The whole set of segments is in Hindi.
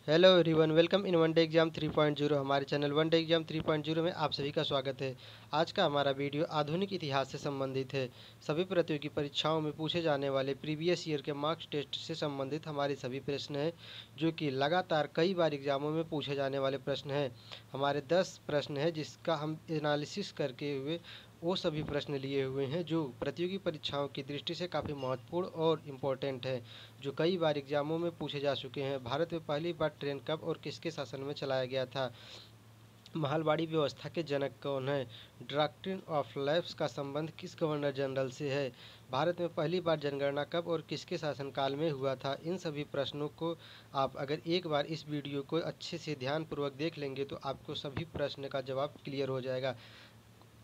Hello everyone, welcome in one day exam 3.0। हमारे चैनल वन डे एग्जाम 3.0 में आप सभी का स्वागत है। आज का हमारा वीडियो आधुनिक इतिहास से संबंधित है। सभी प्रतियोगी परीक्षाओं में पूछे जाने वाले प्रीवियस ईयर के मार्क्स टेस्ट से संबंधित हमारे सभी प्रश्न हैं, जो कि लगातार कई बार एग्जामों में पूछे जाने वाले प्रश्न हैं। हमारे 10 प्रश्न हैं जिसका हम एनालिसिस करके हुए वो सभी प्रश्न लिए हुए हैं जो प्रतियोगी परीक्षाओं की दृष्टि से काफ़ी महत्वपूर्ण और इम्पोर्टेंट है, जो कई बार एग्जामों में पूछे जा चुके हैं। भारत में पहली बार ट्रेन कब और किसके शासन में चलाया गया था? महलवाड़ी व्यवस्था के जनक कौन है? डॉक्ट्रिन ऑफ लैप्स का संबंध किस गवर्नर जनरल से है? भारत में पहली बार जनगणना कब और किसके शासनकाल में हुआ था? इन सभी प्रश्नों को आप अगर एक बार इस वीडियो को अच्छे से ध्यानपूर्वक देख लेंगे तो आपको सभी प्रश्न का जवाब क्लियर हो जाएगा।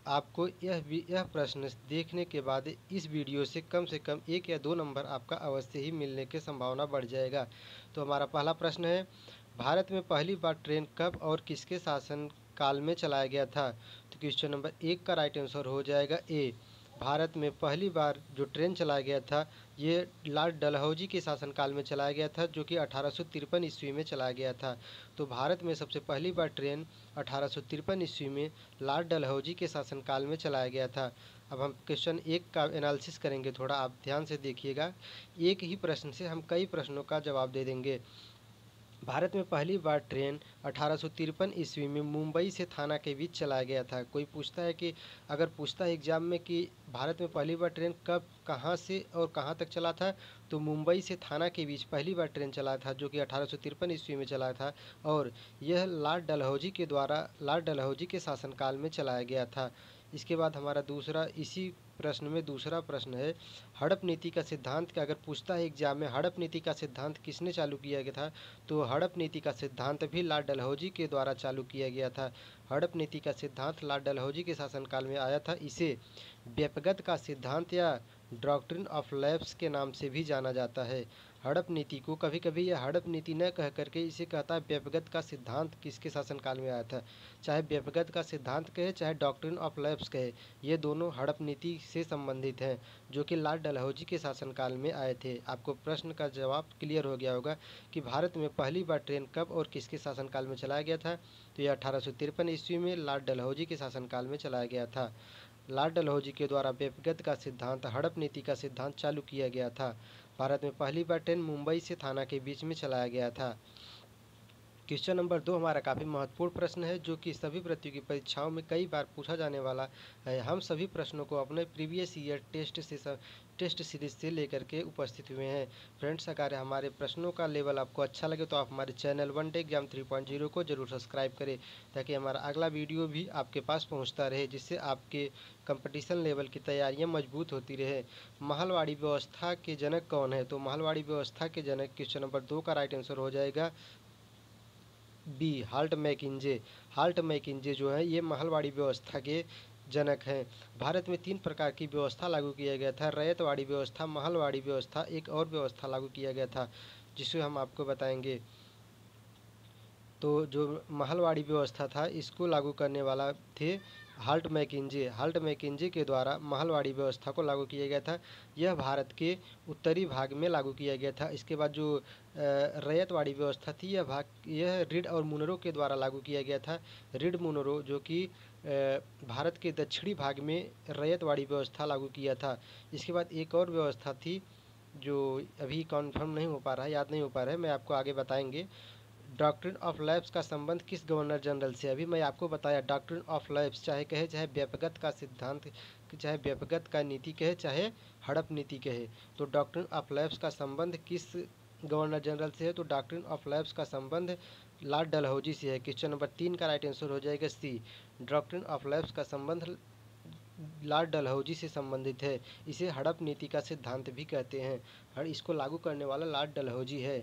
आपको यह प्रश्न देखने के बाद इस वीडियो से कम 1 या 2 नंबर आपका अवश्य ही मिलने की संभावना बढ़ जाएगा। तो हमारा पहला प्रश्न है, भारत में पहली बार ट्रेन कब और किसके शासन काल में चलाया गया था? तो क्वेश्चन नंबर 1 का राइट आंसर हो जाएगा ए। भारत में पहली बार जो ट्रेन चलाया गया था ये लॉर्ड डलहौजी के शासनकाल में चलाया गया था, जो कि 1853 ईस्वी में चलाया गया था। तो भारत में सबसे पहली बार ट्रेन 1853 ईस्वी में लॉर्ड डलहौजी के शासनकाल में चलाया गया था। अब हम क्वेश्चन 1 का एनालिसिस करेंगे, थोड़ा आप ध्यान से देखिएगा। एक ही प्रश्न से हम कई प्रश्नों का जवाब दे देंगे। भारत में पहली बार ट्रेन 1853 ईस्वी में मुंबई से थाना के बीच चलाया गया था। कोई पूछता है कि अगर पूछता है एग्जाम में कि भारत में पहली बार ट्रेन कब, कहाँ से और कहाँ तक चला था, तो मुंबई से थाना के बीच पहली बार ट्रेन चला था, जो कि 1853 ईस्वी में चला था। और यह लॉर्ड डलहौजी के शासनकाल में चलाया गया था। इसके बाद हमारा इसी प्रश्न में दूसरा प्रश्न है, हड़प नीति का सिद्धांत का अगर पूछता है एग्जाम में हड़प नीति का सिद्धांत किसने चालू किया गया था, तो हड़प नीति का सिद्धांत भी लॉर्ड डलहौजी के द्वारा चालू किया गया था। हड़प नीति का सिद्धांत लॉर्ड डलहौजी के शासनकाल में आया था। इसे व्यपगत का सिद्धांत या डॉक्ट्रिन ऑफ लैप्स के नाम से भी जाना जाता है। हड़प नीति को कभी कभी यह हड़प नीति न कह करके इसे कहता है व्यपगत का सिद्धांत किसके शासनकाल में आया था। चाहे व्यपगत का सिद्धांत कहे चाहे डॉक्ट्रिन ऑफ लैप्स कहे, ये दोनों हड़प नीति से संबंधित हैं, जो कि लॉर्ड डलहौजी के शासनकाल में आए थे। आपको प्रश्न का जवाब क्लियर हो गया होगा कि भारत में पहली बार ट्रेन कब और किसके शासनकाल में चलाया गया था। तो यह 1853 ईस्वी में लॉर्ड डलहौजी के शासनकाल में चलाया गया था। लॉर्ड डलहौजी के द्वारा व्यपगत का सिद्धांत हड़प नीति का सिद्धांत चालू किया गया था। भारत में पहली बार ट्रेन मुंबई से थाना के बीच में चलाया गया था। क्वेश्चन नंबर 2 हमारा काफ़ी महत्वपूर्ण प्रश्न है, जो कि सभी प्रतियोगी परीक्षाओं में कई बार पूछा जाने वाला है। हम सभी प्रश्नों को अपने प्रीवियस ईयर टेस्ट सीरीज से लेकर के उपस्थित हुए हैं। फ्रेंड्स, अगर हमारे प्रश्नों का लेवल आपको अच्छा लगे तो आप हमारे चैनल वन डे एग्जाम 3.0 को जरूर सब्सक्राइब करें, ताकि हमारा अगला वीडियो भी आपके पास पहुंचता रहे, जिससे आपके कंपटीशन लेवल की तैयारियां मजबूत होती रहे। महलवाड़ी व्यवस्था के जनक कौन है? तो महलवाड़ी व्यवस्था के जनक क्वेश्चन नंबर 2 का राइट आंसर हो जाएगा बी, हाल्ट मैकिंजे। हाल्ट मैकिंजे जो है ये महलवाड़ी व्यवस्था के जनक हैं। भारत में 3 प्रकार की व्यवस्था लागू किया गया था, रैयतवाड़ी व्यवस्था, महलवाड़ी व्यवस्था, एक और व्यवस्था लागू किया गया था जिसे हम आपको बताएंगे। तो जो महलवाड़ी व्यवस्था था इसको लागू करने वाला थे हाल्ट मैकिंजे। हाल्ट मैकिंजे के द्वारा महलवाड़ी व्यवस्था को लागू किया गया था। यह भारत के उत्तरी भाग में लागू किया गया था। इसके बाद जो रैयतवाड़ी व्यवस्था थी यह रिड और मुनरो के द्वारा लागू किया गया था। रिड मुनरो जो कि भारत के दक्षिणी भाग में रैयतवाड़ी व्यवस्था लागू किया था। इसके बाद एक और व्यवस्था थी जो अभी कन्फर्म नहीं हो पा रहा है, याद नहीं हो पा रहा है, मैं आपको आगे बताएंगे। डॉक्ट्रिन ऑफ लैप्स का संबंध किस गवर्नर जनरल से? अभी मैं आपको बताया डॉक्ट्रिन ऑफ लैप्स चाहे कहे चाहे व्यपगत का सिद्धांत, चाहे व्यपगत का नीति कहे चाहे हड़प नीति कहे, तो डॉक्ट्रिन ऑफ लैप्स का संबंध किस गवर्नर जनरल से है? तो डॉक्ट्रिन ऑफ लैप्स का संबंध लॉर्ड डलहौजी से है। क्वेश्चन नंबर 3 का राइट आंसर हो जाएगा सी। डॉक्ट्रिन ऑफ लैप्स का संबंध लॉर्ड डलहौजी से संबंधित है। इसे हड़प नीति का सिद्धांत भी कहते हैं। इसको लागू करने वाला लॉर्ड डलहौजी है।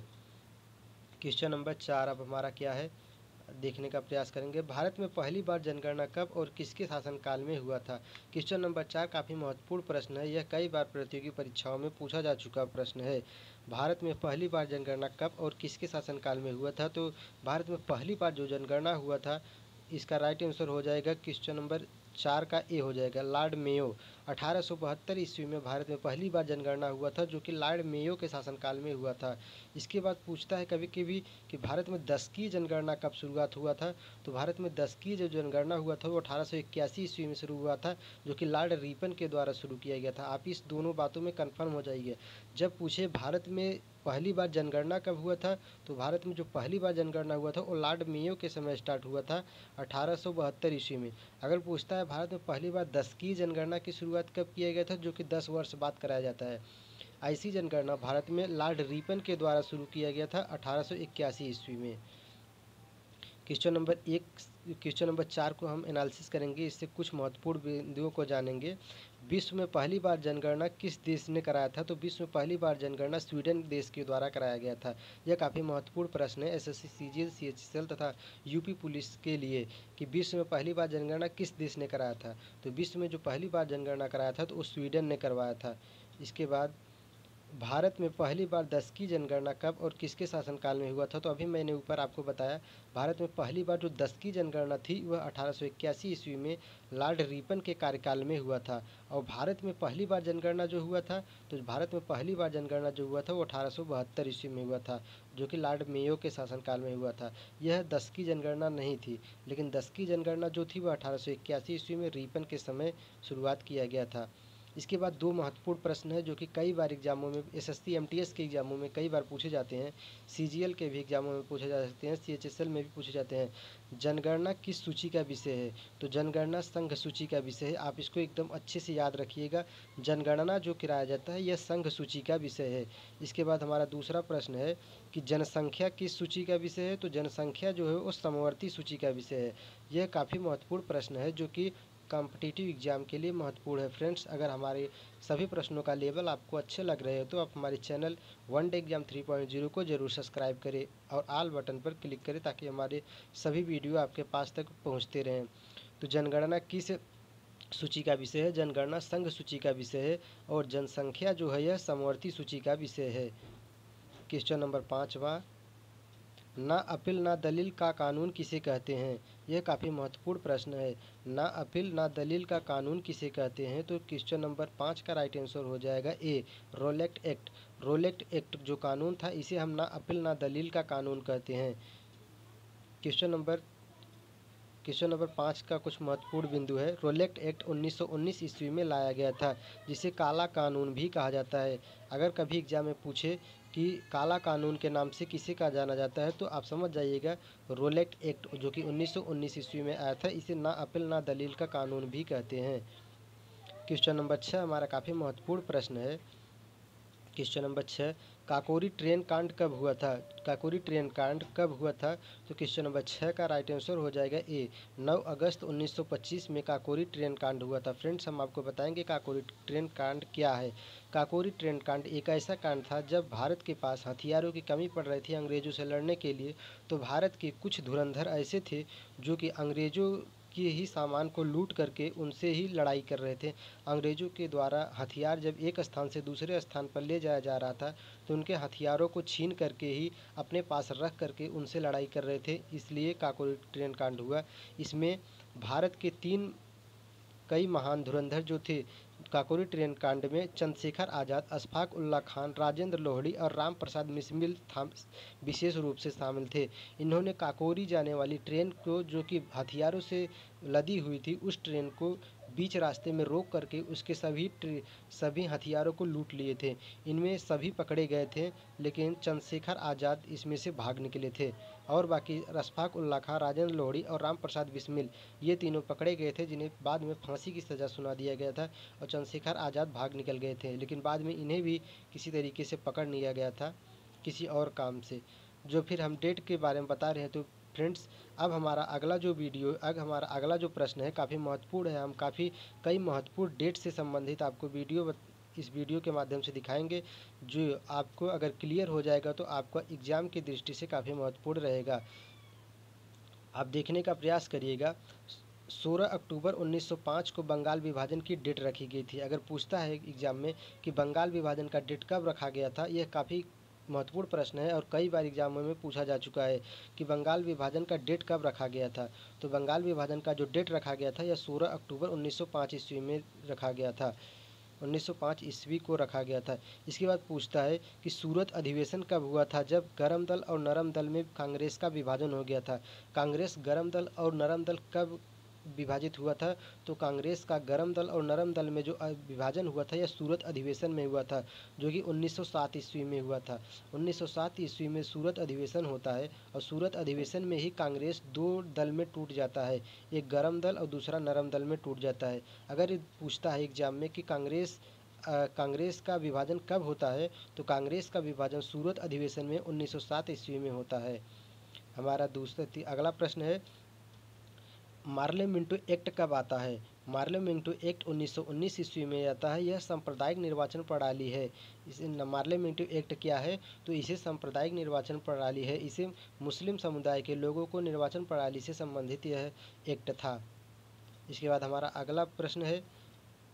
क्वेश्चन नंबर 4 अब हमारा क्या है देखने का प्रयास करेंगे। भारत में पहली बार जनगणना कब और किसके शासनकाल में हुआ था? क्वेश्चन नंबर 4 काफ़ी महत्वपूर्ण प्रश्न है। यह कई बार प्रतियोगी परीक्षाओं में पूछा जा चुका प्रश्न है। भारत में पहली बार जनगणना कब और किसके शासनकाल में हुआ था? तो भारत में पहली बार जो जनगणना हुआ था इसका राइट आंसर हो जाएगा क्वेश्चन नंबर 4 का ए हो जाएगा, लॉर्ड मेयो। 1872 ईस्वी में भारत में पहली बार जनगणना हुआ था, जो कि लॉर्ड मेयो के शासनकाल में हुआ था। इसके बाद पूछता है कभी कभी कि भारत में दशकीय जनगणना कब शुरुआत हुआ था। तो भारत में दशकीय जो जनगणना हुआ था वो 1881 ईस्वी में शुरू हुआ था, जो कि लॉर्ड रिपन के द्वारा शुरू किया गया था। आप इस दोनों बातों में कन्फर्म हो जाइए। जब पूछे भारत में पहली बार जनगणना कब हुआ था, तो भारत में जो पहली बार जनगणना हुआ था वो लॉर्ड मेयो के समय स्टार्ट हुआ था 1872 ईस्वी में। अगर पूछता है भारत में पहली बार दशकीय जनगणना की शुरुआत कब किया गया था, जो कि 10 वर्ष बाद कराया जाता है। ऐसी जनगणना भारत में लॉर्ड रिपन के द्वारा शुरू किया गया था 1881 ईस्वी में। क्वेश्चन नंबर 4 को हम एनालिसिस करेंगे, इससे कुछ महत्वपूर्ण बिंदुओं को जानेंगे। विश्व में पहली बार जनगणना किस देश ने कराया था। तो विश्व में पहली बार जनगणना स्वीडन देश के द्वारा कराया गया था। यह काफ़ी महत्वपूर्ण प्रश्न है एसएससी, सीजीएल, सीएचएसएल तथा यूपी पुलिस के लिए, कि विश्व में पहली बार जनगणना किस देश ने कराया था। तो विश्व में जो पहली बार जनगणना कराया था तो वो स्वीडन ने करवाया था। इसके बाद भारत में पहली बार दशकीय जनगणना कब और किसके शासनकाल में हुआ था। तो अभी मैंने ऊपर आपको बताया, भारत में पहली बार जो दशकीय जनगणना थी वह 1881 ईस्वी में लॉर्ड रिपन के कार्यकाल में हुआ था। और भारत में पहली बार जनगणना जो हुआ था, तो भारत में पहली बार जनगणना जो हुआ था वो 1872 ईस्वी में हुआ था, जो कि लॉर्ड मेयो के शासनकाल में हुआ था। यह दशकीय जनगणना नहीं थी, लेकिन दशकीय जनगणना जो थी वह 1881 ईस्वी में रिपन के समय शुरुआत किया गया था। इसके बाद दो महत्वपूर्ण प्रश्न है जो कि कई बार एग्जामों में, एसएससी एमटीएस के एग्जामों में कई बार पूछे जाते हैं, सीजीएल के भी एग्जामों में पूछे जा सकते हैं, सीएचएसएल में भी पूछे जाते हैं। जनगणना किस सूची का विषय है। तो जनगणना संघ सूची का विषय है। आप इसको एकदम अच्छे से याद रखिएगा। जनगणना जो कराया जाता है यह संघ सूची का विषय है। इसके बाद हमारा दूसरा प्रश्न है कि जनसंख्या किस सूची का विषय है। तो जनसंख्या जो है वो समवर्ती सूची का विषय है। यह काफ़ी महत्वपूर्ण प्रश्न है जो कि कॉम्पिटिटिव एग्जाम के लिए महत्वपूर्ण है। फ्रेंड्स, अगर हमारे सभी प्रश्नों का लेवल आपको अच्छे लग रहे हो तो आप हमारे चैनल वन डे एग्जाम 3.0 को जरूर सब्सक्राइब करें और ऑल बटन पर क्लिक करें, ताकि हमारे सभी वीडियो आपके पास तक पहुंचते रहें। तो जनगणना किस सूची का विषय है। जनगणना संघ सूची का विषय है और जनसंख्या जो है यह समवर्ती सूची का विषय है। क्वेश्चन नंबर 5वां, ना अपील ना दलील का कानून किसे कहते हैं। यह काफ़ी महत्वपूर्ण प्रश्न है। ना अपील ना दलील का कानून किसे कहते हैं। तो क्वेश्चन नंबर 5 का राइट आंसर हो जाएगा ए, रोलेक्ट एक्ट। रोलेक्ट एक्ट जो कानून था इसे हम ना अपील ना दलील का कानून कहते हैं। क्वेश्चन नंबर 5 का कुछ महत्वपूर्ण बिंदु है। रोलेक्ट एक्ट 1919 ईस्वी में लाया गया था, जिसे काला कानून भी कहा जाता है। अगर कभी एग्जाम में पूछे कि काला कानून के नाम से किसे कहा जाना जाता है, तो आप समझ जाइएगा रोलेक्ट एक्ट जो कि 1919 ईस्वी में आया था, इसे ना अपील ना दलील का कानून भी कहते हैं। क्वेश्चन नंबर 6 हमारा काफ़ी महत्वपूर्ण प्रश्न है। क्वेश्चन नंबर 6, काकोरी ट्रेन कांड कब हुआ था। काकोरी ट्रेन कांड कब हुआ था। तो क्वेश्चन नंबर 6 का राइट आंसर हो जाएगा ए, 9 अगस्त 1925 में काकोरी ट्रेन कांड हुआ था। फ्रेंड्स, हम आपको बताएंगे काकोरी ट्रेन कांड क्या है। काकोरी ट्रेन कांड एक ऐसा कांड था जब भारत के पास हथियारों की कमी पड़ रही थी अंग्रेज़ों से लड़ने के लिए। तो भारत के कुछ धुरंधर ऐसे थे जो कि अंग्रेज़ों के ही सामान को लूट करके उनसे ही लड़ाई कर रहे थे। अंग्रेज़ों के द्वारा हथियार जब एक स्थान से दूसरे स्थान पर ले जाया जा रहा था, तो उनके हथियारों को छीन करके ही अपने पास रख करके उनसे लड़ाई कर रहे थे, इसलिए काकोरी ट्रेन कांड हुआ। इसमें भारत के 3 कई महान धुरंधर जो थे काकोरी ट्रेन कांड में, चंद्रशेखर आज़ाद, अशफाक उल्लाह खान, राजेंद्र लोहड़ी और राम प्रसाद बिस्मिल विशेष रूप से शामिल थे। इन्होंने काकोरी जाने वाली ट्रेन को, जो कि हथियारों से लदी हुई थी, उस ट्रेन को बीच रास्ते में रोक करके उसके सभी हथियारों को लूट लिए थे। इनमें सभी पकड़े गए थे, लेकिन चंद्रशेखर आज़ाद इसमें से भाग निकले थे और बाकी अशफाक उल्लाह खां, राजेंद्र लोहड़ी और राम प्रसाद बिस्मिल ये तीनों पकड़े गए थे, जिन्हें बाद में फांसी की सज़ा सुना दिया गया था। और चंद्रशेखर आज़ाद भाग निकल गए थे, लेकिन बाद में इन्हें भी किसी तरीके से पकड़ लिया गया था किसी और काम से, जो फिर हम डेट के बारे में बता रहे हैं। तो फ्रेंड्स, अब हमारा अगला जो प्रश्न है काफ़ी महत्वपूर्ण है। हम कई महत्वपूर्ण डेट से संबंधित आपको इस वीडियो के माध्यम से दिखाएंगे, जो आपको अगर क्लियर हो जाएगा तो आपका एग्ज़ाम की दृष्टि से काफ़ी महत्वपूर्ण रहेगा। आप देखने का प्रयास करिएगा। 16 अक्टूबर 1905 को बंगाल विभाजन की डेट रखी गई थी। अगर पूछता है एग्ज़ाम में कि बंगाल विभाजन का डेट कब रखा गया था, यह काफ़ी महत्वपूर्ण प्रश्न है और कई बार एग्जामों में पूछा जा चुका है कि बंगाल विभाजन का डेट कब रखा गया था। तो बंगाल विभाजन का जो डेट रखा गया था यह 16 अक्टूबर 1905 ईस्वी में रखा गया था। 1905 ईस्वी को रखा गया था। इसके बाद पूछता है कि सूरत अधिवेशन कब हुआ था, जब गरम दल और नरम दल में कांग्रेस का विभाजन हो गया था। कांग्रेस गरम दल और नरम दल कब विभाजित हुआ था? तो कांग्रेस का गरम दल और नरम दल में जो विभाजन हुआ था यह सूरत अधिवेशन में हुआ था, जो कि 1907 ईस्वी में हुआ था। 1907 ईस्वी में सूरत अधिवेशन होता है और सूरत अधिवेशन में ही कांग्रेस दो दल में टूट जाता है, एक गरम दल और दूसरा नरम दल में टूट जाता है। अगर ये पूछता है एग्जाम में कि कांग्रेस का विभाजन कब होता है, तो कांग्रेस का विभाजन सूरत अधिवेशन में 1907 ईस्वी में होता है। हमारा अगला प्रश्न है, मार्ले मिंटो एक्ट कब आता है? मार्ले मिंटो एक्ट 1919 ईस्वी में आता है। यह सांप्रदायिक निर्वाचन प्रणाली है। इसे मार्ले मिंटो एक्ट क्या है? तो इसे सांप्रदायिक निर्वाचन प्रणाली है। इसे मुस्लिम समुदाय के लोगों को निर्वाचन प्रणाली से संबंधित यह एक्ट था। इसके बाद हमारा अगला प्रश्न है,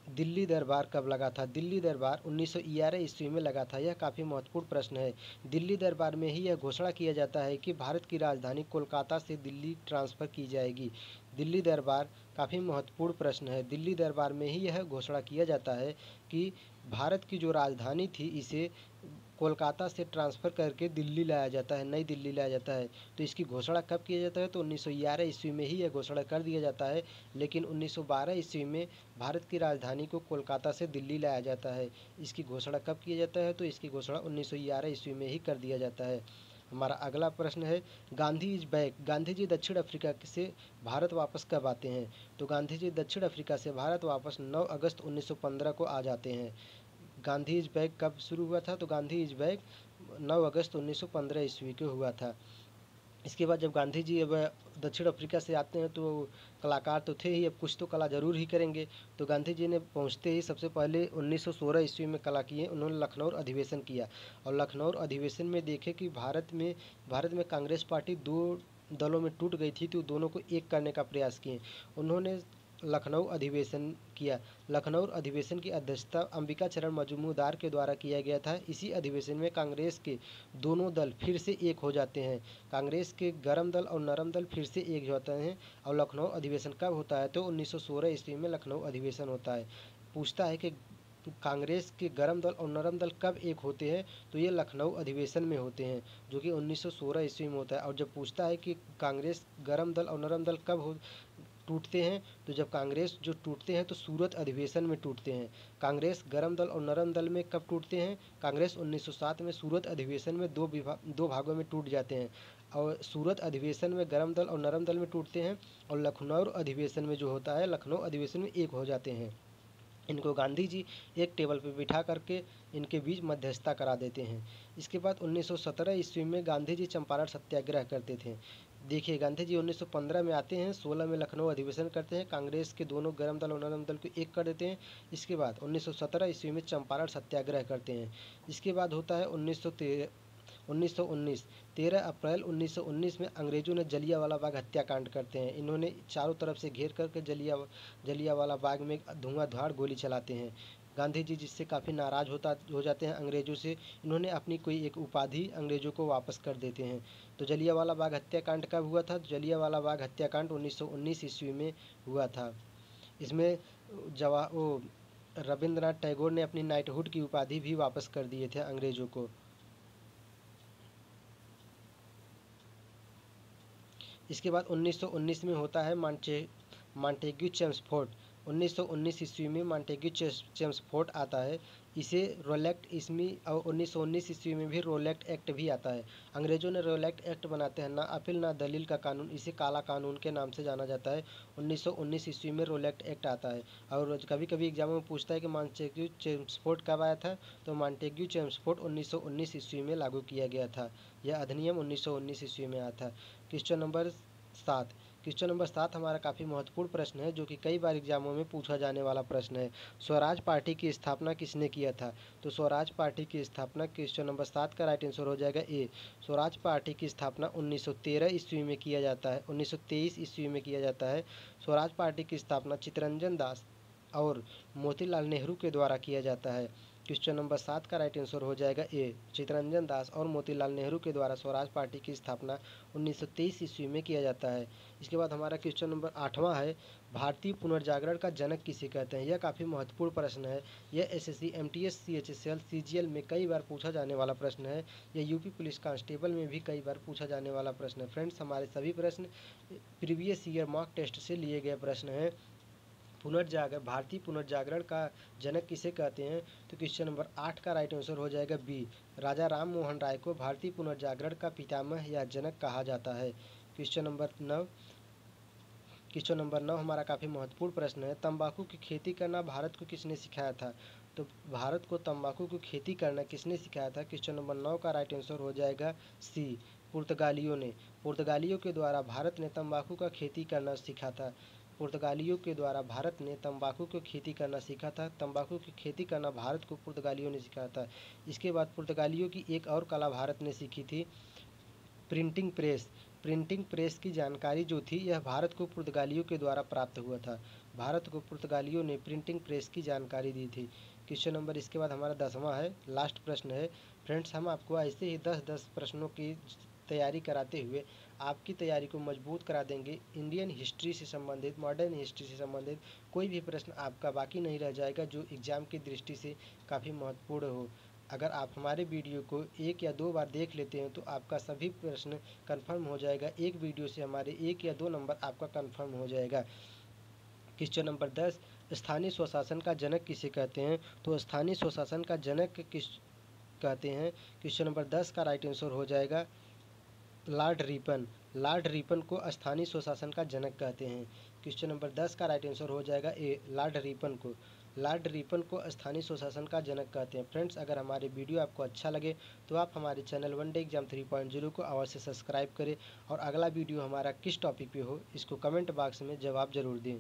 दिल्ली दरबार कब लगा था? दिल्ली दरबार 1911 ईस्वी में लगा था। यह काफ़ी महत्वपूर्ण प्रश्न है। दिल्ली दरबार में ही यह घोषणा किया जाता है कि भारत की राजधानी कोलकाता से दिल्ली ट्रांसफ़र की जाएगी। दिल्ली दरबार काफ़ी महत्वपूर्ण प्रश्न है। दिल्ली दरबार में ही यह घोषणा किया जाता है कि भारत की जो राजधानी थी इसे कोलकाता से ट्रांसफ़र करके दिल्ली लाया जाता है, नई दिल्ली लाया जाता है। तो इसकी घोषणा कब किया जाता है? तो 1911 ईस्वी में ही यह घोषणा कर दिया जाता है। लेकिन 1912 ईस्वी में भारत की राजधानी को कोलकाता से दिल्ली लाया जाता है। इसकी घोषणा कब किया जाता है? तो इसकी घोषणा 1911 ईस्वी में ही कर दिया जाता है। हमारा अगला प्रश्न है, गांधी इज बैक। गांधी जी दक्षिण अफ्रीका से भारत वापस कब आते हैं? तो गांधी जी दक्षिण अफ्रीका से भारत वापस 9 अगस्त 1915 को आ जाते हैं। गांधी इज बैक कब शुरू हुआ था? तो गांधी इज बैक 9 अगस्त 1915 ईस्वी को हुआ था। इसके बाद जब गांधी जी अब दक्षिण अफ्रीका से आते हैं तो कलाकार तो थे ही, अब कुछ तो कला ज़रूर ही करेंगे। तो गांधी जी ने पहुंचते ही सबसे पहले 1916 ईस्वी में कला किए। उन्होंने लखनऊ अधिवेशन किया और लखनऊ अधिवेशन में देखे कि भारत में कांग्रेस पार्टी दो दलों में टूट गई थी, तो दोनों को एक करने का प्रयास किए। उन्होंने लखनऊ अधिवेशन किया। लखनऊ अधिवेशन की अध्यक्षता अंबिका चरण मजूमदार के द्वारा किया गया था। इसी अधिवेशन में कांग्रेस के दोनों दल फिर से एक हो जाते हैं। कांग्रेस के गरम दल और नरम दल फिर से एक होते हैं। और लखनऊ अधिवेशन कब होता है? तो 1916 ईस्वी में लखनऊ अधिवेशन होता है। पूछता है कि कांग्रेस के गरम दल और नरम दल कब एक होते हैं? तो ये लखनऊ अधिवेशन में होते हैं, जो कि 1916 ईस्वी में होता है। और जब पूछता है कि कांग्रेस गरम दल और नरम दल कब टूटते हैं, तो जब कांग्रेस जो टूटते हैं तो सूरत अधिवेशन में टूटते हैं। कांग्रेस गरम दल और नरम दल में कब टूटते हैं? कांग्रेस 1907 में सूरत अधिवेशन में दो भागों में टूट जाते हैं। और सूरत अधिवेशन में गरम दल और नरम दल में टूटते हैं और लखनऊ अधिवेशन में जो होता है, लखनऊ अधिवेशन में एक हो जाते हैं। इनको गांधी जी एक टेबल पर बिठा करके इनके बीच मध्यस्थता करा देते हैं। इसके बाद 1917 ईस्वी में गांधी जी चंपारण सत्याग्रह करते थे। देखिए, गांधी जी 1915 में आते हैं, 16 में लखनऊ अधिवेशन करते हैं, कांग्रेस के दोनों गरम दल और नरम दल को एक कर देते हैं। इसके बाद 1917 ईस्वी में चंपारण सत्याग्रह करते हैं। इसके बाद होता है 1919 13 अप्रैल 1919 में अंग्रेजों ने जलियांवाला बाग हत्याकांड करते हैं। इन्होंने चारों तरफ से घेर करके जलियांवाला बाग में धुआंधार गोली चलाते हैं। गांधी जी जिससे काफ़ी नाराज़ हो जाते हैं अंग्रेज़ों से। इन्होंने अपनी कोई एक उपाधि अंग्रेज़ों को वापस कर देते हैं। तो जलियांवाला बाग हत्याकांड कब हुआ था? जलियांवाला बाग हत्याकांड 1919 ईस्वी में हुआ था। इसमें रविंद्रनाथ टैगोर ने अपनी नाइटहुड की उपाधि भी वापस कर दिए थे अंग्रेज़ों को। इसके बाद 1919 में होता है मॉन्टेग्यू चेम्सफोर्ड। 1919 ईस्वी में मॉन्टेग्यू चेम्सफोर्ड आता है। इसे रोलैक्ट इसमी और 1919 ईस्वी में भी रोलैक्ट एक्ट भी आता है। अंग्रेजों ने रोलैक्ट एक्ट बनाते हैं, ना अपील ना दलील का कानून, इसे काला कानून के नाम से जाना जाता है। 1919 ईस्वी में रोलैक्ट एक्ट आता है। और कभी कभी एग्जाम में पूछता है कि मॉन्टेग्यू चेम्सफोर्ड कब आया था? तो मॉन्टेग्यू चेम्सफोर्ड 1919 ईस्वी में लागू किया गया था। यह अधिनियम 1919 ईस्वी में आया था। Question number 7। क्वेश्चन नंबर 7 हमारा काफ़ी महत्वपूर्ण प्रश्न है, जो कि कई बार एग्जामों में पूछा जाने वाला प्रश्न है। स्वराज पार्टी की स्थापना किसने किया था? तो स्वराज पार्टी की स्थापना, क्वेश्चन नंबर 7 का राइट आंसर हो जाएगा ए। स्वराज पार्टी की स्थापना 1913 ईस्वी में किया जाता है, 1923 ईस्वी में किया जाता है। स्वराज पार्टी की स्थापना चित्तरंजन दास और मोतीलाल नेहरू के द्वारा किया जाता है। क्वेश्चन नंबर 7 का राइट आंसर हो जाएगा ए, चित्तरंजन दास और मोतीलाल नेहरू के द्वारा स्वराज पार्टी की स्थापना 1923 ईस्वी में किया जाता है। इसके बाद हमारा क्वेश्चन नंबर 8वां है, भारतीय पुनर्जागरण का जनक किसे कहते हैं। यह काफ़ी महत्वपूर्ण प्रश्न है। यह एसएससी, एमटीएस, सीएचएसएल, सीजीएल में कई बार पूछा जाने वाला प्रश्न है। यह यूपी पुलिस कांस्टेबल में भी कई बार पूछा जाने वाला प्रश्न है। फ्रेंड्स, हमारे सभी प्रश्न प्रीवियस ईयर मॉक टेस्ट से लिए गए प्रश्न हैं। भारतीय पुनर्जागरण का जनक किसे कहते हैं, तो क्वेश्चन नंबर 8 का राइट आंसर हो जाएगा बी, राजा राम मोहन राय को भारतीय पुनर्जागरण का पितामह या जनक कहा जाता है। क्वेश्चन नंबर 9 हमारा काफ़ी महत्वपूर्ण प्रश्न है, तंबाकू की खेती करना भारत को किसने सिखाया था। तो भारत को तंबाकू की खेती करना किसने सिखाया था। क्वेश्चन नंबर 9 का राइट आंसर हो जाएगा सी, पुर्तगालियों ने। पुर्तगालियों के द्वारा भारत ने तंबाकू का खेती करना सीखा था। पुर्तगालियों के द्वारा भारत ने तंबाकू की खेती करना सीखा था। तंबाकू की खेती करना भारत को पुर्तगालियों ने सिखाया था। इसके बाद पुर्तगालियों की एक और कला भारत ने सीखी थी, प्रिंटिंग प्रेस। प्रिंटिंग प्रेस की जानकारी जो थी यह भारत को पुर्तगालियों के द्वारा प्राप्त हुआ था। भारत को पुर्तगालियों ने प्रिंटिंग प्रेस की जानकारी दी थी। क्वेश्चन नंबर इसके बाद हमारा 10वां है, लास्ट प्रश्न है। फ्रेंड्स, हम आपको ऐसे ही 10-10 प्रश्नों की तैयारी कराते हुए आपकी तैयारी को मजबूत करा देंगे। इंडियन हिस्ट्री से संबंधित, मॉडर्न हिस्ट्री से संबंधित कोई भी प्रश्न आपका बाकी नहीं रह जाएगा जो एग्ज़ाम की दृष्टि से काफ़ी महत्वपूर्ण हो। अगर आप हमारे वीडियो को 1 या 2 बार देख लेते हैं तो आपका सभी प्रश्न कंफर्म हो जाएगा। एक वीडियो से हमारे 1 या 2 नंबर आपका कंफर्म हो जाएगा। क्वेश्चन नंबर 10, स्थानीय स्वशासन का जनक किसे कहते हैं। तो स्थानीय स्वशासन का जनक किस कहते हैं। क्वेश्चन नंबर 10 का राइट आंसर हो जाएगा लॉर्ड रिपन। लॉर्ड रिपन को स्थानीय स्वशासन का जनक कहते हैं। क्वेश्चन नंबर 10 का राइट आंसर हो जाएगा ए, लॉर्ड रिपन को। लॉर्ड रिपन को स्थानीय स्वशासन का जनक कहते हैं। फ्रेंड्स, अगर हमारे वीडियो आपको अच्छा लगे तो आप हमारे चैनल वन डे एग्जाम 3.0 को अवश्य सब्सक्राइब करें और अगला वीडियो हमारा किस टॉपिक पे हो इसको कमेंट बॉक्स में जवाब ज़रूर दें।